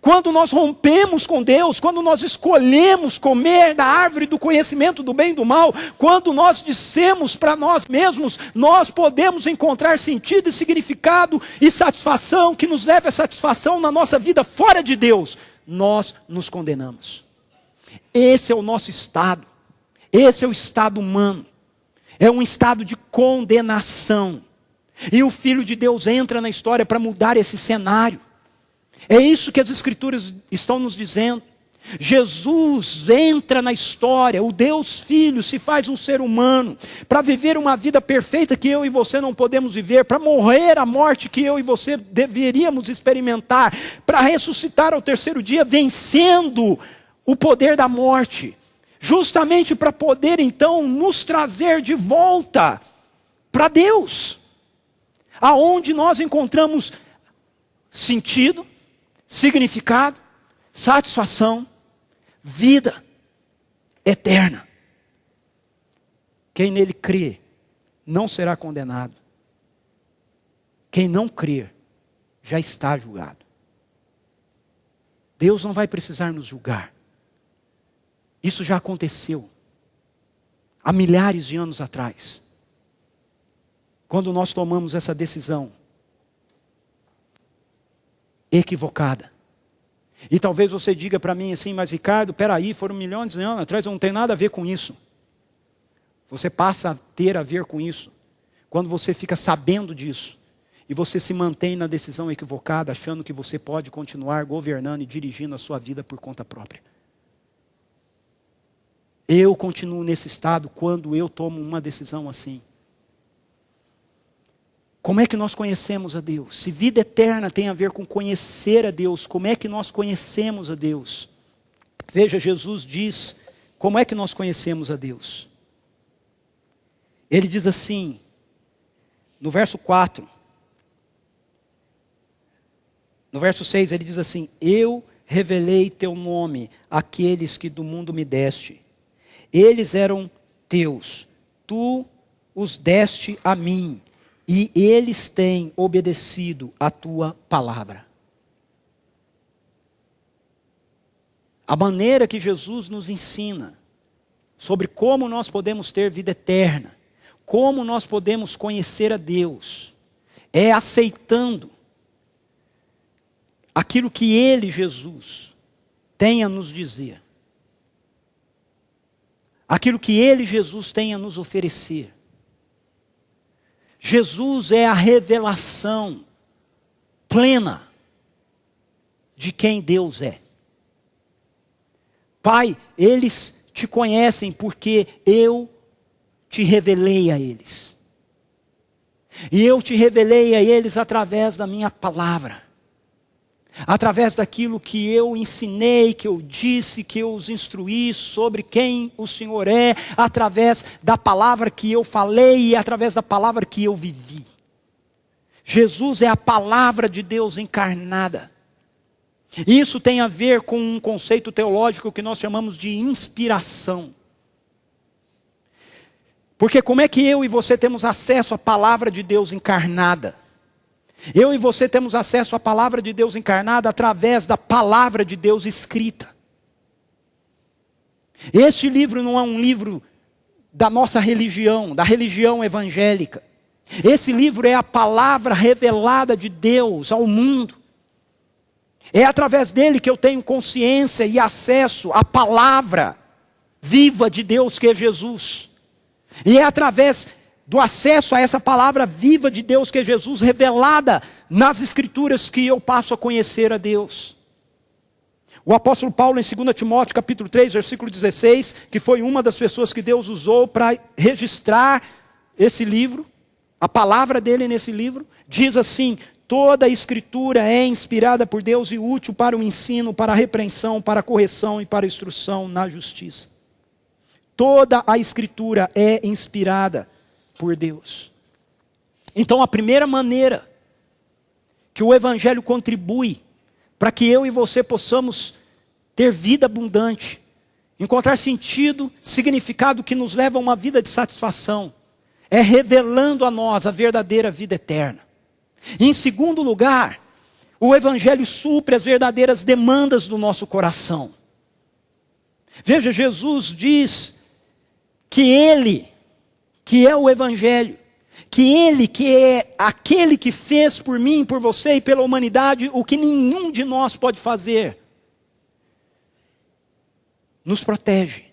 Quando nós rompemos com Deus, quando nós escolhemos comer da árvore do conhecimento do bem e do mal, quando nós dissemos para nós mesmos, nós podemos encontrar sentido e significado e satisfação que nos leve a satisfação na nossa vida fora de Deus, nós nos condenamos. Esse é o nosso estado, esse é o estado humano, é um estado de condenação. E o Filho de Deus entra na história para mudar esse cenário. É isso que as Escrituras estão nos dizendo. Jesus entra na história, o Deus Filho se faz um ser humano, para viver uma vida perfeita que eu e você não podemos viver, para morrer a morte que eu e você deveríamos experimentar, para ressuscitar ao terceiro dia, vencendo o poder da morte, justamente para poder então nos trazer de volta para Deus, aonde nós encontramos sentido, significado, satisfação, vida eterna. Quem nele crê não será condenado. Quem não crer já está julgado. Deus não vai precisar nos julgar. Isso já aconteceu há milhares de anos atrás, quando nós tomamos essa decisão equivocada. E talvez você diga para mim assim: mas Ricardo, peraí, foram milhões de anos atrás, eu não tenho nada a ver com isso. Você passa a ter a ver com isso quando você fica sabendo disso e você se mantém na decisão equivocada, achando que você pode continuar governando e dirigindo a sua vida por conta própria. Eu continuo nesse estado quando eu tomo uma decisão assim. Como é que nós conhecemos a Deus? Se vida eterna tem a ver com conhecer a Deus, como é que nós conhecemos a Deus? Veja, Jesus diz, como é que nós conhecemos a Deus? Ele diz assim, no verso 4, No verso 6 ele diz assim: eu revelei teu nome àqueles que do mundo me deste. Eles eram teus, tu os deste a mim, e eles têm obedecido a tua palavra. A maneira que Jesus nos ensina sobre como nós podemos ter vida eterna, como nós podemos conhecer a Deus, é aceitando aquilo que Ele, Jesus, tem a nos dizer. Aquilo que Ele, Jesus, tem a nos oferecer. Jesus é a revelação plena de quem Deus é. Pai, eles te conhecem porque eu te revelei a eles. E eu te revelei a eles através da minha palavra. Através daquilo que eu ensinei, que eu disse, que eu os instruí sobre quem o Senhor é, através da palavra que eu falei e através da palavra que eu vivi. Jesus é a palavra de Deus encarnada. Isso tem a ver com um conceito teológico que nós chamamos de inspiração. Porque como é que eu e você temos acesso à palavra de Deus encarnada? Eu e você temos acesso à palavra de Deus encarnada através da palavra de Deus escrita. Este livro não é um livro da nossa religião, da religião evangélica. Esse livro é a palavra revelada de Deus ao mundo. É através dele que eu tenho consciência e acesso à palavra viva de Deus que é Jesus. E é através do acesso a essa palavra viva de Deus que é Jesus, revelada nas Escrituras, que eu passo a conhecer a Deus. O apóstolo Paulo em 2 Timóteo capítulo 3, versículo 16, que foi uma das pessoas que Deus usou para registrar esse livro, a palavra dele nesse livro, diz assim: toda a Escritura é inspirada por Deus e útil para o ensino, para a repreensão, para a correção e para a instrução na justiça. Toda a Escritura é inspirada por Deus. Então a primeira maneira que o Evangelho contribui para que eu e você possamos ter vida abundante, encontrar sentido, significado que nos leva a uma vida de satisfação, é revelando a nós a verdadeira vida eterna. Em segundo lugar, o Evangelho supre as verdadeiras demandas do nosso coração. Veja, Jesus diz que Ele, que é o Evangelho, que Ele, que é aquele que fez por mim, por você e pela humanidade o que nenhum de nós pode fazer, nos protege.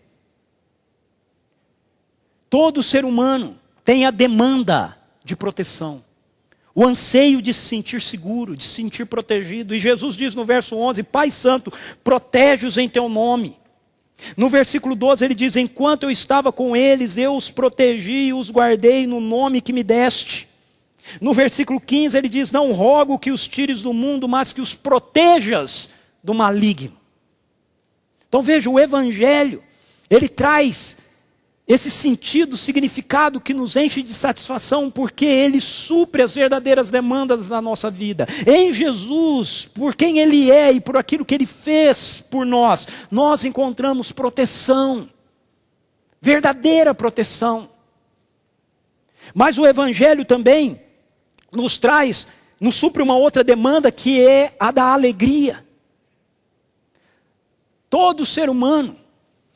Todo ser humano tem a demanda de proteção, o anseio de se sentir seguro, de se sentir protegido. E Jesus diz no verso 11, Pai Santo, protege-os em teu nome. No versículo 12 ele diz, enquanto eu estava com eles, eu os protegi e os guardei no nome que me deste. No versículo 15 ele diz, não rogo que os tires do mundo, mas que os protejas do maligno. Então veja, o Evangelho, ele traz esse sentido, significado que nos enche de satisfação, porque Ele supre as verdadeiras demandas da nossa vida. Em Jesus, por quem Ele é e por aquilo que Ele fez por nós, nós encontramos proteção, verdadeira proteção. Mas o Evangelho também nos supre uma outra demanda, que é a da alegria. Todo ser humano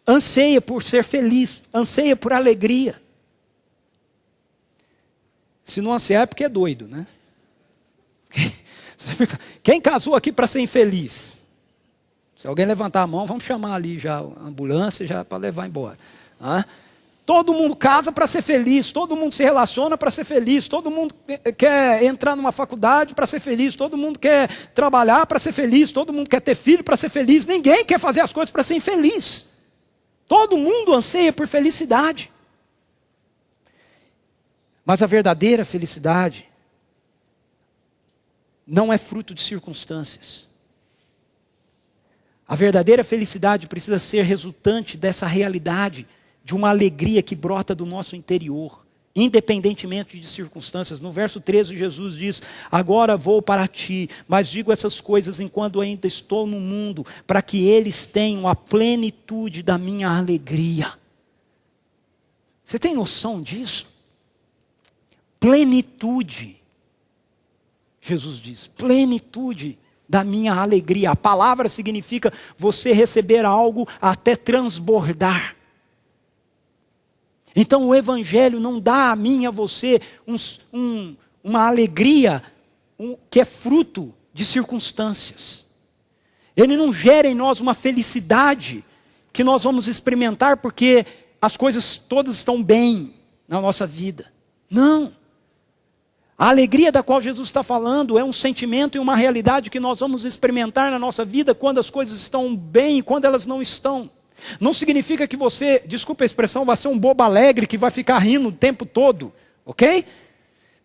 anseia por ser feliz, anseia por alegria. Se não ansiar é porque é doido, né? Quem casou aqui para ser infeliz? Se alguém levantar a mão, vamos chamar ali já a ambulância já para levar embora. Todo mundo casa para ser feliz, todo mundo se relaciona para ser feliz, todo mundo quer entrar numa faculdade para ser feliz, todo mundo quer trabalhar para ser feliz, todo mundo quer ter filho para ser feliz, ninguém quer fazer as coisas para ser infeliz. Todo mundo anseia por felicidade. Mas a verdadeira felicidade não é fruto de circunstâncias. A verdadeira felicidade precisa ser resultante dessa realidade, de uma alegria que brota do nosso interior, independentemente de circunstâncias. No verso 13, Jesus diz: agora vou para ti, mas digo essas coisas enquanto ainda estou no mundo, para que eles tenham a plenitude da minha alegria. Você tem noção disso? Plenitude. Jesus diz, plenitude da minha alegria. A palavra significa você receber algo até transbordar. Então o Evangelho não dá a mim e a você uma alegria que é fruto de circunstâncias. Ele não gera em nós uma felicidade que nós vamos experimentar porque as coisas todas estão bem na nossa vida. Não. A alegria da qual Jesus está falando é um sentimento e uma realidade que nós vamos experimentar na nossa vida quando as coisas estão bem e quando elas não estão. Não significa que você, desculpa a expressão, vai ser um bobo alegre que vai ficar rindo o tempo todo, ok?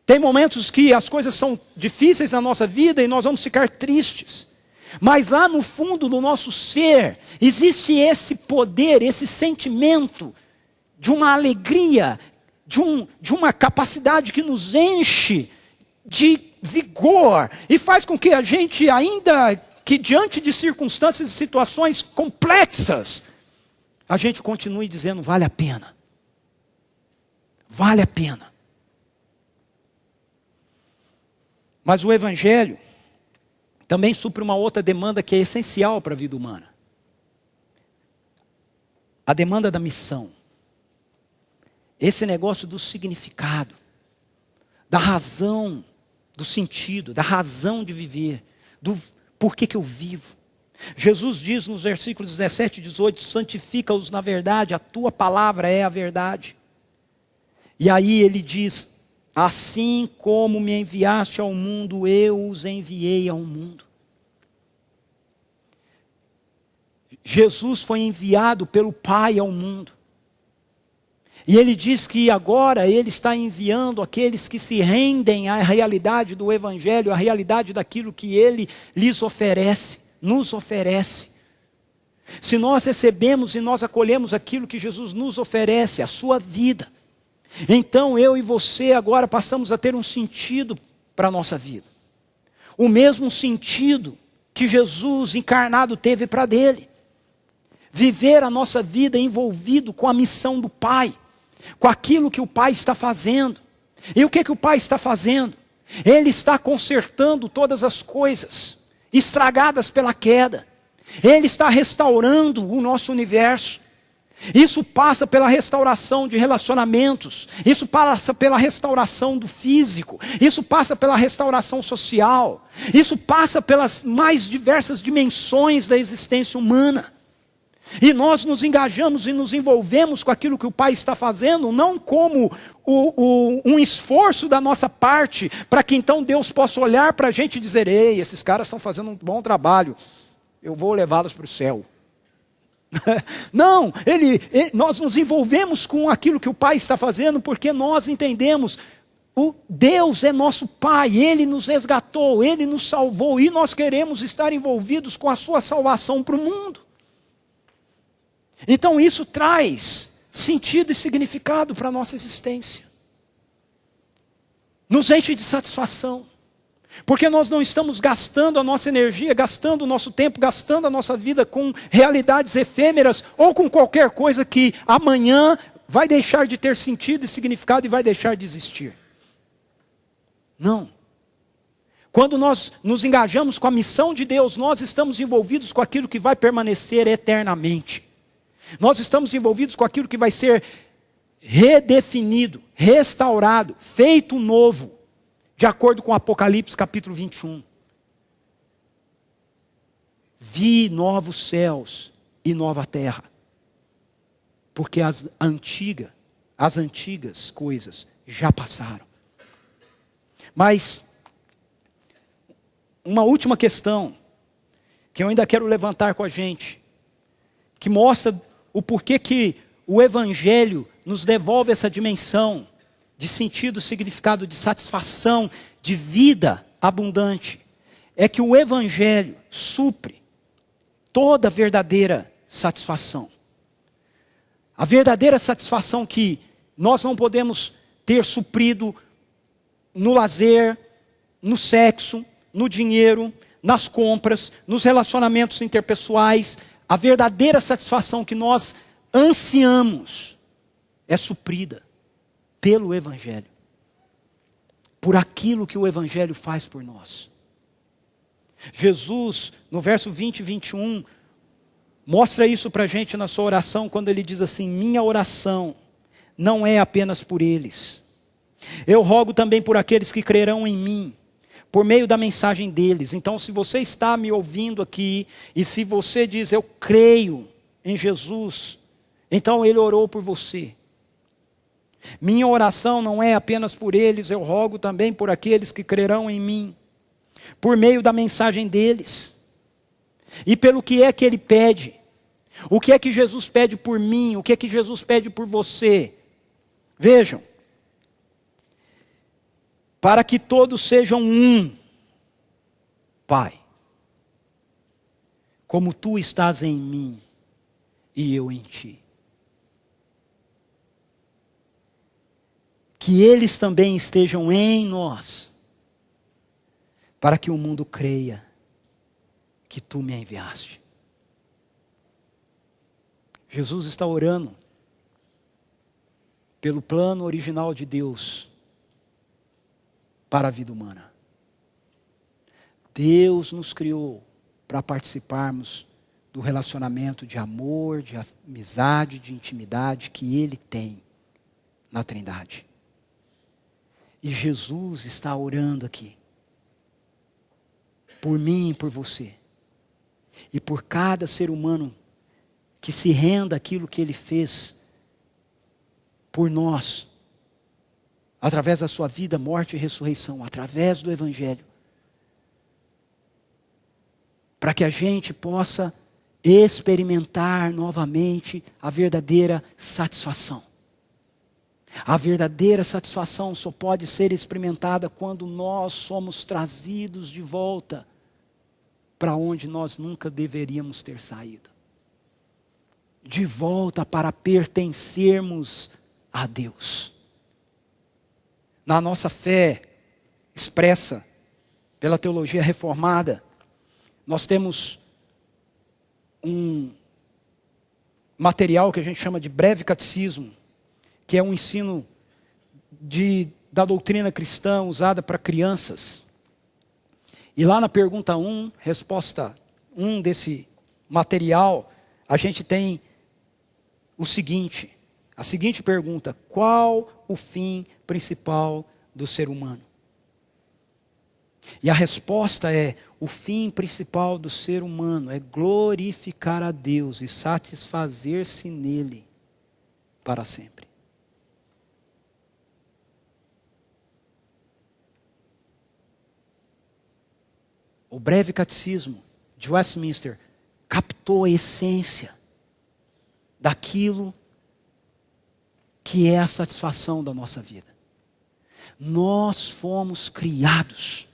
Tem momentos que as coisas são difíceis na nossa vida e nós vamos ficar tristes. Mas lá no fundo do nosso ser, existe esse poder, esse sentimento de uma alegria, de uma capacidade que nos enche de vigor e faz com que a gente, ainda que diante de circunstâncias e situações complexas, a gente continue dizendo, vale a pena. Vale a pena. Mas o Evangelho também supre uma outra demanda que é essencial para a vida humana. A demanda da missão. Esse negócio do significado, da razão, do sentido, da razão de viver, do porquê que eu vivo. Jesus diz nos versículos 17 e 18, santifica-os na verdade, a tua palavra é a verdade. E aí ele diz, assim como me enviaste ao mundo, eu os enviei ao mundo. Jesus foi enviado pelo Pai ao mundo. E ele diz que agora ele está enviando aqueles que se rendem à realidade do Evangelho, à realidade daquilo que ele lhes oferece, nos oferece. Se nós recebemos e nós acolhemos aquilo que Jesus nos oferece, a sua vida, então eu e você agora passamos a ter um sentido para a nossa vida. O mesmo sentido que Jesus encarnado teve para dele. Viver a nossa vida envolvido com a missão do Pai, com aquilo que o Pai está fazendo. E o que o Pai está fazendo? Ele está consertando todas as coisas estragadas pela queda. Ele está restaurando o nosso universo. Isso passa pela restauração de relacionamentos. Isso passa pela restauração do físico. Isso passa pela restauração social. Isso passa pelas mais diversas dimensões da existência humana. E nós nos engajamos e nos envolvemos com aquilo que o Pai está fazendo, não como um esforço da nossa parte, para que então Deus possa olhar para a gente e dizer, ei, esses caras estão fazendo um bom trabalho, eu vou levá-los para o céu. Não, nós nos envolvemos com aquilo que o Pai está fazendo, porque nós entendemos, Deus é nosso Pai, Ele nos resgatou, Ele nos salvou, e nós queremos estar envolvidos com a sua salvação para o mundo. Então isso traz sentido e significado para a nossa existência. Nos enche de satisfação. Porque nós não estamos gastando a nossa energia, gastando o nosso tempo, gastando a nossa vida com realidades efêmeras ou com qualquer coisa que amanhã vai deixar de ter sentido e significado e vai deixar de existir. Não. Quando nós nos engajamos com a missão de Deus, nós estamos envolvidos com aquilo que vai permanecer eternamente. Nós estamos envolvidos com aquilo que vai ser redefinido, restaurado, feito novo, de acordo com Apocalipse capítulo 21. Vi novos céus e nova terra, porque as antigas coisas já passaram. Mas, uma última questão, que eu ainda quero levantar com a gente, que mostra o porquê que o Evangelho nos devolve essa dimensão de sentido, significado, de satisfação, de vida abundante, é que o Evangelho supre toda verdadeira satisfação. A verdadeira satisfação que nós não podemos ter suprido no lazer, no sexo, no dinheiro, nas compras, nos relacionamentos interpessoais. A verdadeira satisfação que nós ansiamos é suprida pelo Evangelho, por aquilo que o Evangelho faz por nós. Jesus, no verso 20 e 21, mostra isso para a gente na sua oração, quando ele diz assim: minha oração não é apenas por eles. Eu rogo também por aqueles que crerão em mim, por meio da mensagem deles. Então, se você está me ouvindo aqui, e se você diz, eu creio em Jesus, então ele orou por você. Minha oração não é apenas por eles, eu rogo também por aqueles que crerão em mim, por meio da mensagem deles. E pelo que é que ele pede? O que é que Jesus pede por mim? O que é que Jesus pede por você? Vejam. Para que todos sejam um, Pai, como tu estás em mim e eu em ti. Que eles também estejam em nós, para que o mundo creia que tu me enviaste. Jesus está orando pelo plano original de Deus para a vida humana. Deus nos criou para participarmos do relacionamento de amor, de amizade, de intimidade que Ele tem na Trindade. E Jesus está orando aqui por mim e por você. E por cada ser humano que se renda àquilo que Ele fez por nós, através da sua vida, morte e ressurreição, através do Evangelho, para que a gente possa experimentar novamente a verdadeira satisfação. A verdadeira satisfação só pode ser experimentada quando nós somos trazidos de volta para onde nós nunca deveríamos ter saído. De volta para pertencermos a Deus. Na nossa fé expressa pela teologia reformada, nós temos um material que a gente chama de breve catecismo, que é um ensino da doutrina cristã usada para crianças. E lá na pergunta 1, resposta 1 desse material, a gente tem a seguinte pergunta: qual o fim principal do ser humano? E a resposta é: o fim principal do ser humano é glorificar a Deus e satisfazer-se nele para sempre. O breve catecismo de Westminster captou a essência daquilo que é a satisfação da nossa vida. Nós fomos criados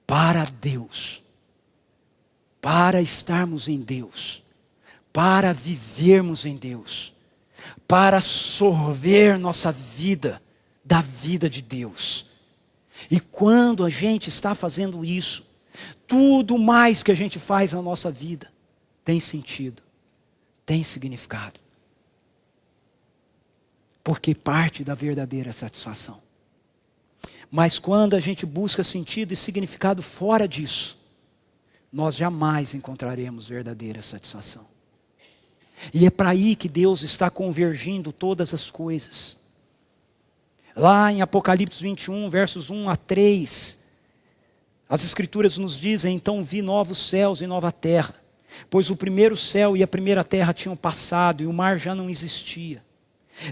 para Deus, para estarmos em Deus, para vivermos em Deus, para sorver nossa vida da vida de Deus. E quando a gente está fazendo isso, tudo mais que a gente faz na nossa vida tem sentido, tem significado. Porque parte da verdadeira satisfação. Mas quando a gente busca sentido e significado fora disso, nós jamais encontraremos verdadeira satisfação. E é para aí que Deus está convergindo todas as coisas. Lá em Apocalipse 21, versos 1 a 3, as Escrituras nos dizem: então vi novos céus e nova terra, pois o primeiro céu e a primeira terra tinham passado e o mar já não existia.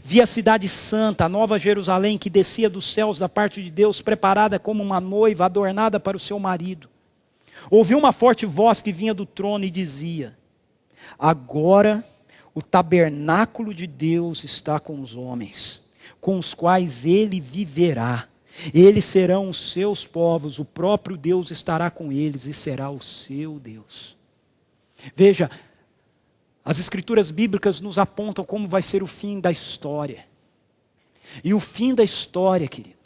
Vi a cidade santa, a nova Jerusalém, que descia dos céus da parte de Deus, preparada como uma noiva adornada para o seu marido. Ouvi uma forte voz que vinha do trono e dizia: agora o tabernáculo de Deus está com os homens, com os quais ele viverá. Eles serão os seus povos, o próprio Deus estará com eles e será o seu Deus. Veja, as Escrituras bíblicas nos apontam como vai ser o fim da história. E o fim da história, querido,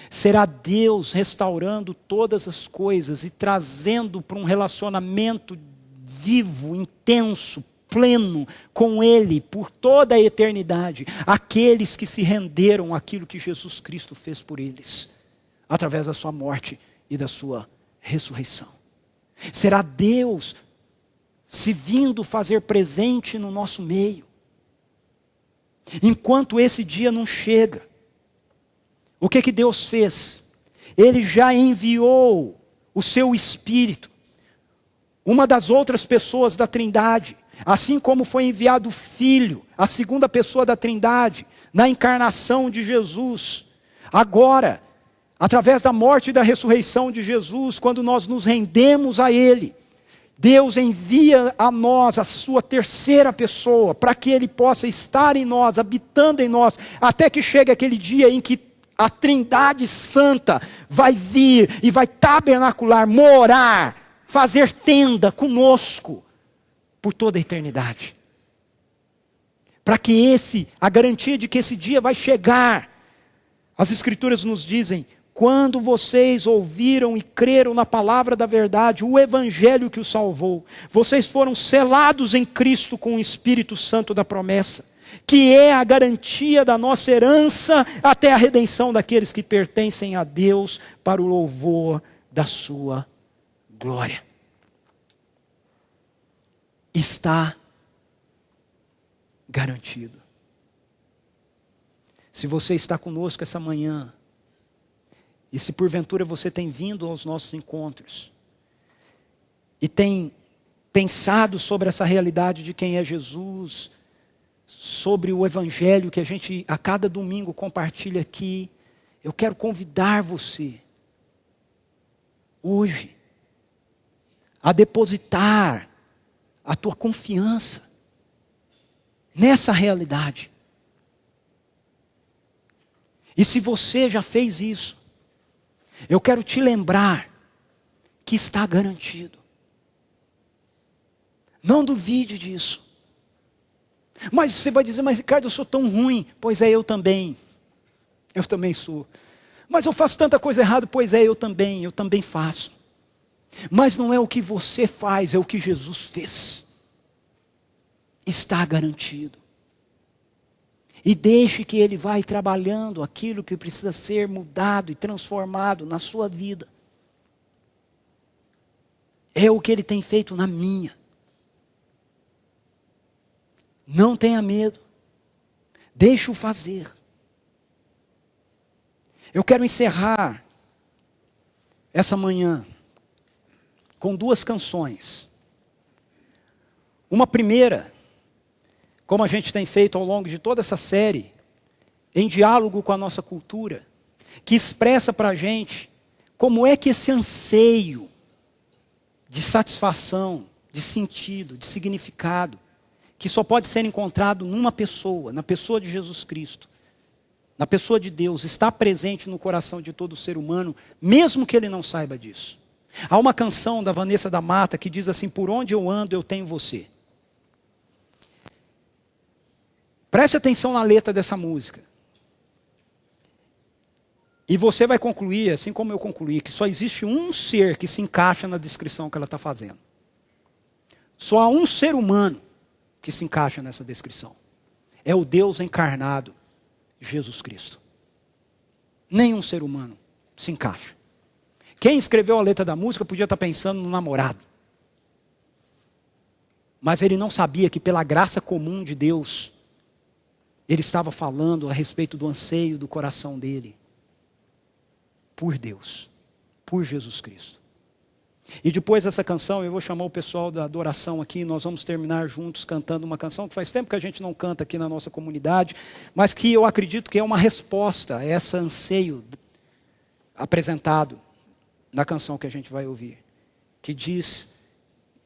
será Deus restaurando todas as coisas e trazendo para um relacionamento vivo, intenso, pleno com Ele por toda a eternidade, aqueles que se renderam àquilo que Jesus Cristo fez por eles, através da sua morte e da sua ressurreição. Será Deus se vindo fazer presente no nosso meio. Enquanto esse dia não chega, o que Deus fez? Ele já enviou o seu Espírito, uma das outras pessoas da Trindade, assim como foi enviado o Filho, a segunda pessoa da Trindade, na encarnação de Jesus. Agora, através da morte e da ressurreição de Jesus, quando nós nos rendemos a Ele, Deus envia a nós a sua terceira pessoa, para que Ele possa estar em nós, habitando em nós, até que chegue aquele dia em que a Trindade Santa vai vir e vai tabernacular, morar, fazer tenda conosco, por toda a eternidade. Para que a garantia de que esse dia vai chegar, as Escrituras nos dizem: quando vocês ouviram e creram na palavra da verdade, o Evangelho que os salvou, vocês foram selados em Cristo com o Espírito Santo da promessa, que é a garantia da nossa herança até a redenção daqueles que pertencem a Deus para o louvor da sua glória. Está garantido. Se você está conosco essa manhã, e se porventura você tem vindo aos nossos encontros, e tem pensado sobre essa realidade de quem é Jesus, sobre o Evangelho que a gente a cada domingo compartilha aqui, eu quero convidar você, hoje, a depositar a tua confiança nessa realidade. E se você já fez isso, eu quero te lembrar que está garantido. Não duvide disso. Mas você vai dizer: mas Ricardo, eu sou tão ruim. Pois é, eu também. Eu também sou. Mas eu faço tanta coisa errada. Pois é, eu também faço. Mas não é o que você faz, é o que Jesus fez. Está garantido. E deixe que Ele vai trabalhando aquilo que precisa ser mudado e transformado na sua vida. É o que Ele tem feito na minha. Não tenha medo. Deixe-o fazer. Eu quero encerrar essa manhã com 2 canções. Uma primeira, como a gente tem feito ao longo de toda essa série, em diálogo com a nossa cultura, que expressa para a gente como é que esse anseio de satisfação, de sentido, de significado, que só pode ser encontrado numa pessoa, na pessoa de Jesus Cristo, na pessoa de Deus, está presente no coração de todo ser humano, mesmo que ele não saiba disso. Há uma canção da Vanessa da Mata que diz assim: por onde eu ando eu tenho você. Preste atenção na letra dessa música. E você vai concluir, assim como eu concluí, que só existe um ser que se encaixa na descrição que ela está fazendo. Só há um ser humano que se encaixa nessa descrição. É o Deus encarnado, Jesus Cristo. Nenhum ser humano se encaixa. Quem escreveu a letra da música podia estar pensando no namorado. Mas ele não sabia que pela graça comum de Deus, ele estava falando a respeito do anseio do coração dele. Por Deus. Por Jesus Cristo. E depois dessa canção, eu vou chamar o pessoal da adoração aqui, nós vamos terminar juntos cantando uma canção que faz tempo que a gente não canta aqui na nossa comunidade, mas que eu acredito que é uma resposta a esse anseio apresentado na canção que a gente vai ouvir, que diz,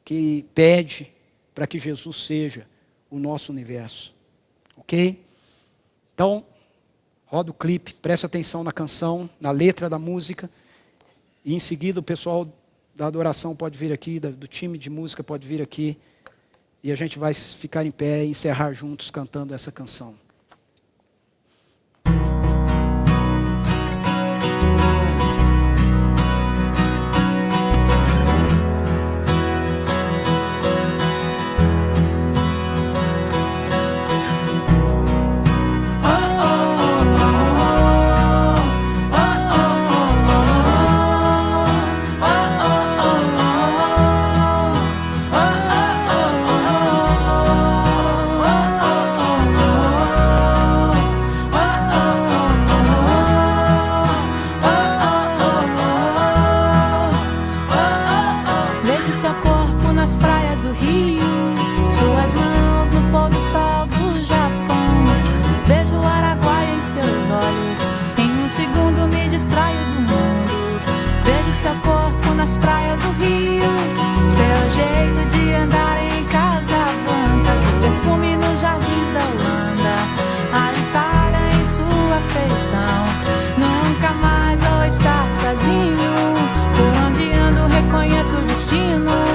que pede para que Jesus seja o nosso universo. Ok? Então, roda o clipe, preste atenção na canção, na letra da música, e em seguida o pessoal da adoração pode vir aqui, do time de música pode vir aqui, e a gente vai ficar em pé e encerrar juntos cantando essa canção. distraio do mundo. Vejo seu corpo nas praias do Rio, seu jeito de andar em Casablanca, seu perfume nos jardins da Holanda, a Itália em sua afeição. Nunca mais vou estar sozinho, por onde ando reconheço o destino.